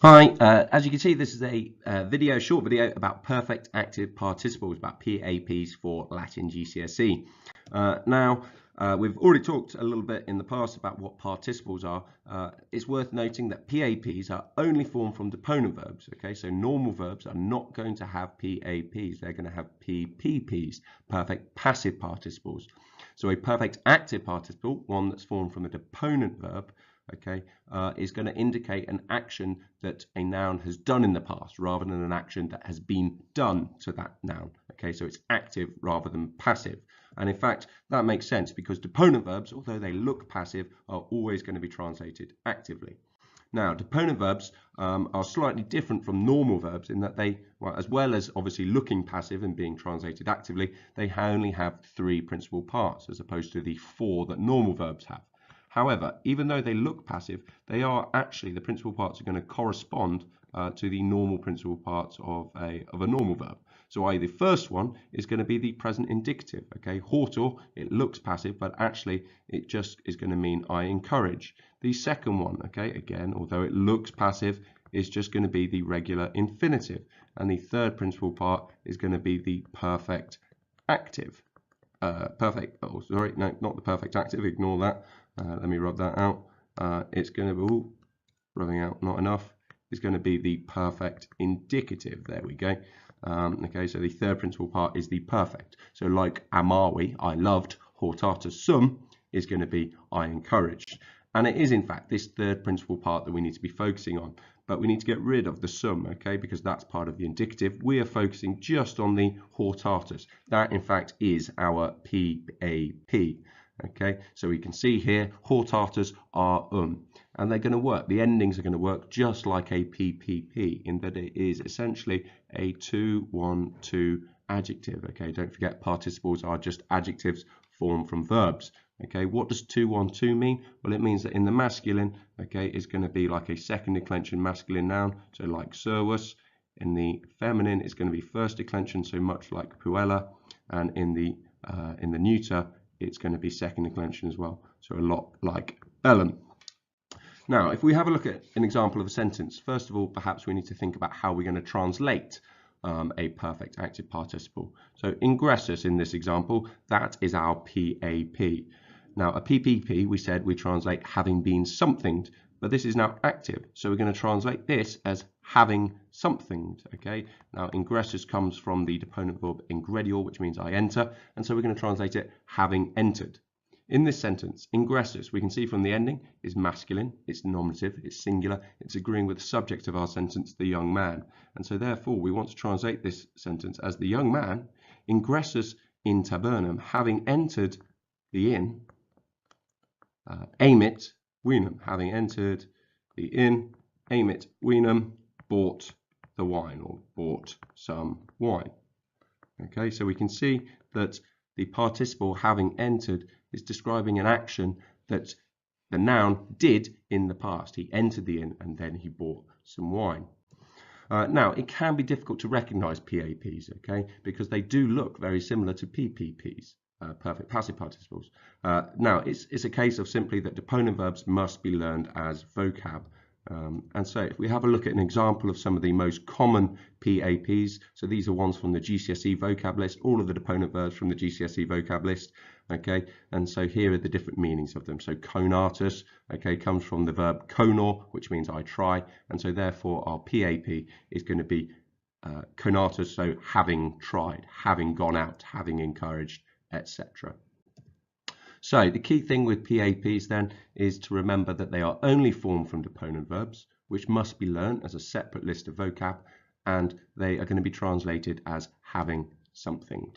Hi, as you can see, this is a short video about perfect active participles, about PAPs for Latin GCSE. We've already talked a little bit in the past about what participles are. It's worth noting that PAPs are only formed from deponent verbs. Okay, so normal verbs are not going to have PAPs. They're going to have PPPs, perfect passive participles. So a perfect active participle, one that's formed from a deponent verb, okay, is going to indicate an action that a noun has done in the past rather than an action that has been done to that noun. Okay, so it's active rather than passive. And in fact, that makes sense because deponent verbs, although they look passive, are always going to be translated actively. Now, deponent verbs are slightly different from normal verbs in that they, well, as well as obviously looking passive and being translated actively, they only have 3 principal parts as opposed to the 4 that normal verbs have. However, even though they look passive, they are actually, the principal parts are going to correspond to the normal principal parts of a normal verb. So the first one is going to be the present indicative. Okay, hortor, it looks passive, but actually it just is going to mean I encourage. The second one, okay, again, although it looks passive, is just going to be the regular infinitive. And the third principal part is going to be the perfect active. Not the perfect active, ignore that. Let me rub that out. It's going to be, rubbing out, not enough. It's going to be the perfect indicative. There we go. Okay, so the third principal part is the perfect. So like amavi, I loved, hortatus sum is going to be I encouraged. And it is in fact this third principal part that we need to be focusing on. But we need to get rid of the sum, okay, because that's part of the indicative. We are focusing just on the hortatus. That in fact is our PAP. Okay, so we can see here hortatus are and they're going to work. The endings are going to work just like a PPP in that it is essentially a 2-1-2 adjective. Okay, don't forget participles are just adjectives formed from verbs. Okay, what does 2-1-2 mean? Well, it means that in the masculine, okay, it's going to be like a second declension masculine noun, so like servus. In the feminine, it's going to be first declension, so much like puella, and in the neuter, it's going to be second declension as well, so a lot like bellum. Now, if we have a look at an example of a sentence, first of all, perhaps we need to think about how we're going to translate a perfect active participle. So ingressus in this example, that is our PAP. Now, a PPP, we said we translate having been somethinged, but this is now active. So we're going to translate this as having somethinged, okay? Now, ingressus comes from the deponent verb ingredior, which means I enter, and so we're going to translate it having entered. In this sentence, ingressus, we can see from the ending, is masculine, it's nominative, it's singular, it's agreeing with the subject of our sentence, the young man. And so therefore, we want to translate this sentence as the young man, ingressus in tabernum, having entered the inn, amit vinum, having entered the inn, amit vinum, bought the wine, or bought some wine. Okay, so we can see that the participle having entered is describing an action that the noun did in the past. He entered the inn and then he bought some wine. Now, it can be difficult to recognize PAPs, okay, because they do look very similar to PPPs, perfect passive participles. Now, it's a case of simply that deponent verbs must be learned as vocab. And so if we have a look at an example of some of the most common PAPs, so these are ones from the GCSE vocab list, all of the deponent verbs from the GCSE vocab list, okay, and so here are the different meanings of them. So conatus, okay, comes from the verb conor, which means I try, and so therefore our PAP is going to be conatus, so having tried, having gone out, having encouraged, etc. So the key thing with PAPs then is to remember that they are only formed from deponent verbs, which must be learned as a separate list of vocab, and they are going to be translated as having something.